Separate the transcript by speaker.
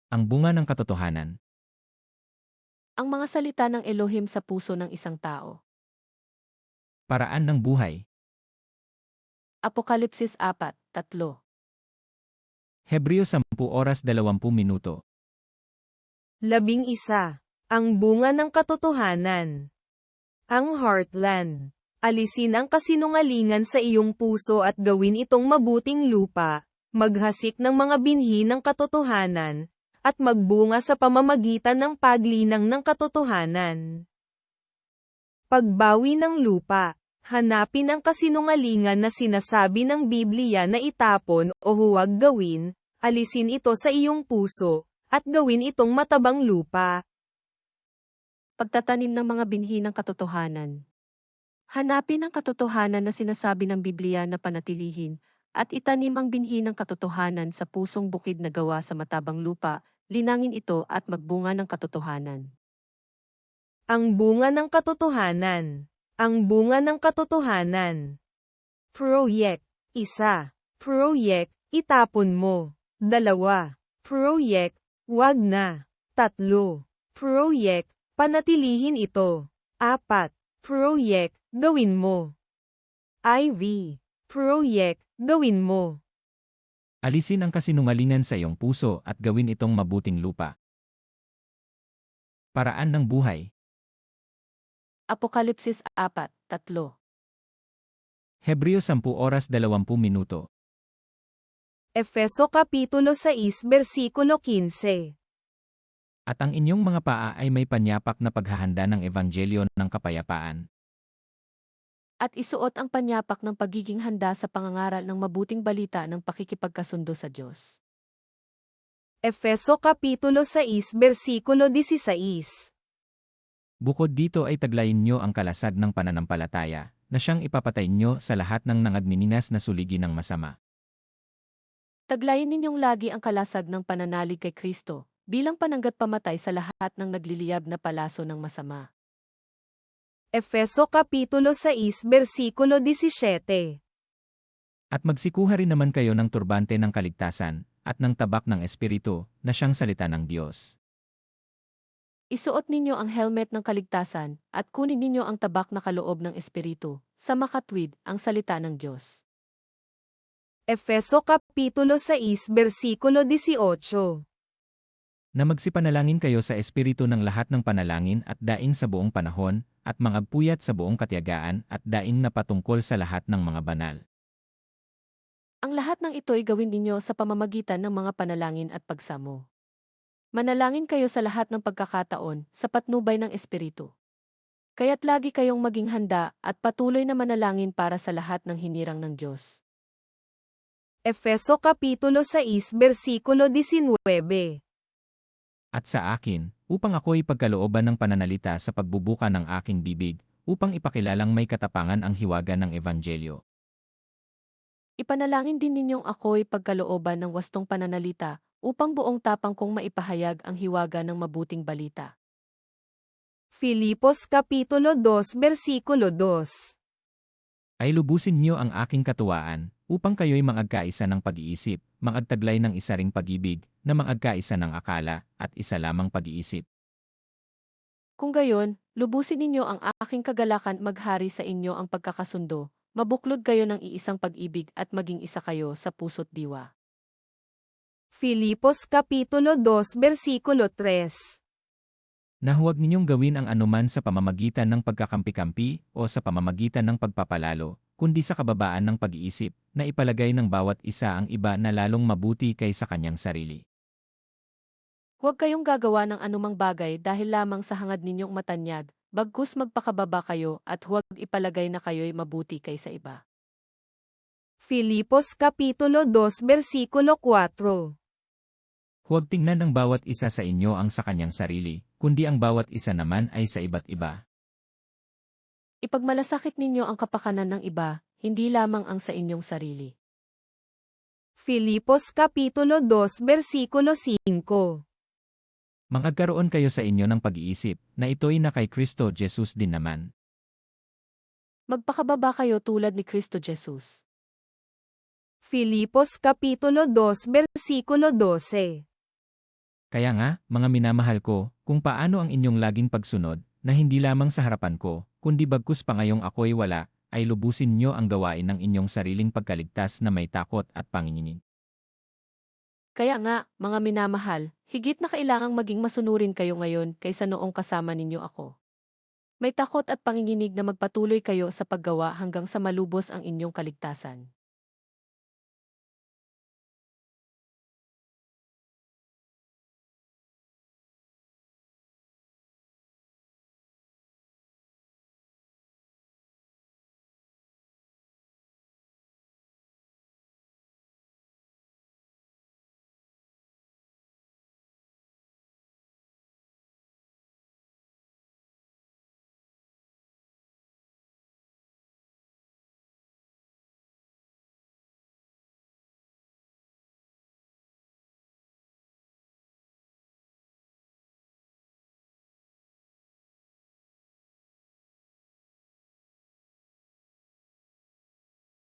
Speaker 1: Ang bunga ng katotohanan.
Speaker 2: Ang mga salita ng Elohim sa puso ng isang tao.
Speaker 1: Paraan ng buhay.
Speaker 2: Apokalipsis 4:3.
Speaker 1: Hebreo 10:20.
Speaker 3: 11. Ang bunga ng katotohanan. Ang heartland. Alisin ang kasinungalingan sa iyong puso at gawin itong mabuting lupa, maghasik ng mga binhi ng katotohanan, at magbunga sa pamamagitan ng paglinang ng katotohanan. Pagbawi ng lupa. Hanapin ang kasinungalingan na sinasabi ng Biblia na itapon o huwag gawin, alisin ito sa iyong puso, at gawin itong matabang lupa.
Speaker 2: Pagtatanim ng mga binhi ng katotohanan. Hanapin ang katotohanan na sinasabi ng Biblia na panatilihin, at itanim ang binhi ng katotohanan sa pusong bukid na gawa sa matabang lupa, linangin ito at magbunga ng katotohanan.
Speaker 3: Ang bunga ng katotohanan. Ang bunga ng katotohanan. Proyek. 1. Proyek, itapon mo. 2. Proyek, wag na. 3. Proyek, panatilihin ito. 4. Proyek, gawin mo. IV. Proyek, gawin mo.
Speaker 1: Alisin ang kasinungalingan sa iyong puso at gawin itong mabuting lupa. Paraan ng buhay.
Speaker 2: Apokalipsis 4:3.
Speaker 1: Hebreo 10:20.
Speaker 3: Efeso Kapitulo 6 Versikulo 15.
Speaker 1: At ang inyong mga paa ay may panyapak na paghahanda ng ebanghelyo ng kapayapaan.
Speaker 2: At isuot ang panyapak ng pagiging handa sa pangangaral ng mabuting balita ng pakikipagkasundo sa Diyos.
Speaker 3: Efeso Kapitulo 6 Versikulo 16.
Speaker 1: Bukod dito ay taglayin nyo ang kalasag ng pananampalataya, na siyang ipapatay nyo sa lahat ng nangagmininas na suligi ng masama.
Speaker 2: Taglayin ninyong lagi ang kalasag ng pananalig kay Kristo, bilang pananggat pamatay sa lahat ng nagliliyab na palaso ng masama.
Speaker 3: Efeso Kapitulo 6 Versikulo 17.
Speaker 1: At magsikuha rin naman kayo ng turbante ng kaligtasan, at ng tabak ng Espiritu, na siyang salita ng Diyos.
Speaker 2: Isuot ninyo ang helmet ng kaligtasan, at kunin ninyo ang tabak na kaloob ng Espiritu, sa makatwid ang salita ng Diyos.
Speaker 3: Efeso Kapitulo 6 Versikulo 18.
Speaker 1: Na magsipanalangin kayo sa Espiritu ng lahat ng panalangin at daing sa buong panahon, at mangagpuyat sa buong katiyagaan at daing na patungkol sa lahat ng mga banal.
Speaker 2: Ang lahat ng ito'y gawin ninyo sa pamamagitan ng mga panalangin at pagsamo. Manalangin kayo sa lahat ng pagkakataon sa patnubay ng Espiritu. Kaya't lagi kayong maging handa at patuloy na manalangin para sa lahat ng hinirang ng Diyos.
Speaker 3: Efeso Kapitulo 6 Versikulo 19.
Speaker 1: At sa akin, upang ako'y pagkalooban ng pananalita sa pagbubuka ng aking bibig, upang ipakilalang may katapangan ang hiwaga ng Ebanghelyo.
Speaker 2: Ipanalangin din ninyong ako'y pagkalooban ng wastong pananalita, upang buong tapang kong maipahayag ang hiwaga ng mabuting balita.
Speaker 3: Filipos Kapitulo 2 Versikulo 2.
Speaker 1: Ay lubusin niyo ang aking katuwaan, upang kayo'y mangagkaisa ng pag-iisip, mangagtaglay ng isa ring pag-ibig, na mangagkaisa ng akala, at isa lamang pag-iisip.
Speaker 2: Kung gayon, lubusin ninyo ang aking kagalakan maghari sa inyo ang pagkakasundo, mabuklod kayo ng iisang pag-ibig at maging isa kayo sa puso't diwa.
Speaker 3: Filipos Kapitulo 2 Versikulo 3.
Speaker 1: Na huwag ninyong gawin ang anuman sa pamamagitan ng pagkakampi-kampi o sa pamamagitan ng pagpapalalo, kundi sa kababaan ng pag-iisip, na ipalagay ng bawat isa ang iba na lalong mabuti kaysa kanyang sarili.
Speaker 2: Huwag kayong gagawa ng anumang bagay dahil lamang sa hangad ninyong matanyag, bagkus magpakababa kayo at huwag ipalagay na kayo'y mabuti kaysa iba.
Speaker 3: Filipos Kapitulo 2 Versikulo 4.
Speaker 1: Huwag tingnan ng bawat isa sa inyo ang sa kanyang sarili, kundi ang bawat isa naman ay sa iba't iba.
Speaker 2: Ipagmalasakit ninyo ang kapakanan ng iba, hindi lamang ang sa inyong sarili.
Speaker 3: Filipos Kapitulo 2 Versikulo 5.
Speaker 1: Mangagkaroon kayo sa inyo ng pag-iisip, na ito'y na kay Kristo Jesus din naman.
Speaker 2: Magpakababa kayo tulad ni Kristo Jesus.
Speaker 3: Filipos Kapitulo 2 Versikulo 12.
Speaker 1: Kaya nga, mga minamahal ko, kung paano ang inyong laging pagsunod, na hindi lamang sa harapan ko, kundi bagkus pa ngayong ako'y wala, ay lubusin niyo ang gawain ng inyong sariling pagkaligtas na may takot at panginginig.
Speaker 2: Kaya nga, mga minamahal, higit na kailangang maging masunurin kayo ngayon kaysa noong kasama ninyo ako. May takot at panginginig na magpatuloy kayo sa paggawa hanggang sa malubos ang inyong kaligtasan.